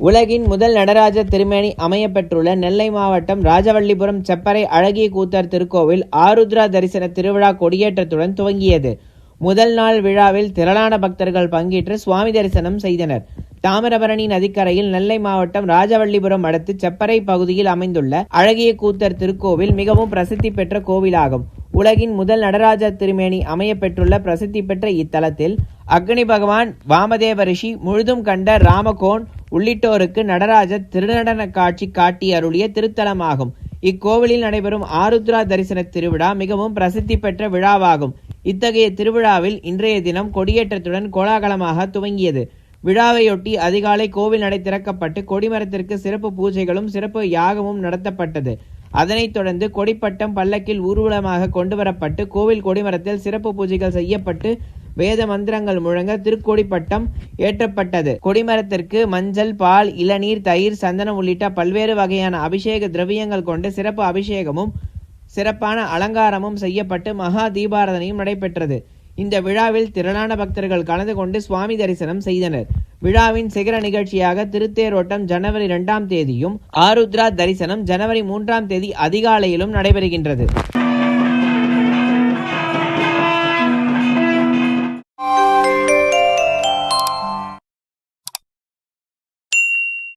உலகின் முதல் நடராஜ திருமேனி அமையப்பெற்றுள்ள நெல்லை மாவட்டம் ராஜவல்லிபுரம் செப்பறை அழகிய கூத்தர் திருக்கோவில் ஆருத்ரா தரிசன திருவிழா கொடியேற்றத்துடன் துவங்கியது. முதல் நாள் விழாவில் திரளான பக்தர்கள் பங்கேற்று சுவாமி தரிசனம் செய்தனர். தாமிரபரணி நதிக்கரையில் நெல்லை மாவட்டம் ராஜவல்லிபுரம் அடுத்து செப்பறை பகுதியில் அமைந்துள்ள அழகிய கூத்தர் திருக்கோவில் மிகவும் பிரசித்தி பெற்ற கோவிலாகும். உலகின் முதல் நடராஜ திருமேனி அமையப்பெற்றுள்ள பிரசித்தி பெற்ற இத்தலத்தில் அக்னி பகவான், வாமதேவ ரிஷி, முழுதும் கண்ட ராமகோன் உள்ளிட்டோருக்கு நடராஜர் திருநடன காட்சி காட்டி அருளிய திருத்தலமாகும். இக்கோவிலில் நடைபெறும் ஆருத்ரா தரிசன திருவிழா மிகவும் பிரசித்தி பெற்ற விழாவாகும். இத்தகைய திருவிழாவில் இன்றைய தினம் கொடியேற்றத்துடன் கோலாகலமாக துவங்கியது. விழாவையொட்டி அதிகாலை கோவில் நடை திறக்கப்பட்டு கொடிமரத்திற்கு சிறப்பு பூஜைகளும் சிறப்பு யாகமும் நடத்தப்பட்டது. அதனைத் தொடர்ந்து கொடிப்பட்டம் பல்லக்கில் ஊர்வலமாக கொண்டுவரப்பட்டு கோவில் கொடிமரத்தில் சிறப்பு பூஜைகள் செய்யப்பட்டு வேத மந்திரங்கள் முழங்க திருக்கொடிப்பட்டம் ஏற்றப்பட்டது. கொடிமரத்திற்கு மஞ்சள், பால், இளநீர், தயிர், சந்தனம் உள்ளிட்ட பல்வேறு வகையான அபிஷேக திரவியங்கள் கொண்டு சிறப்பு அபிஷேகமும் சிறப்பான அலங்காரமும் செய்யப்பட்டு மகா தீபாராதனையும் நடைபெற்றது. இந்த விழாவில் திரளான பக்தர்கள் கலந்து கொண்டு சுவாமி தரிசனம் செய்தனர். விழாவின் சிகர நிகழ்ச்சியாக திருத்தேரோட்டம் ஜனவரி 2ஆம் தேதியும் ஆருத்ரா தரிசனம் ஜனவரி 3ஆம் தேதி அதிகாலையிலும் நடைபெறுகின்றது.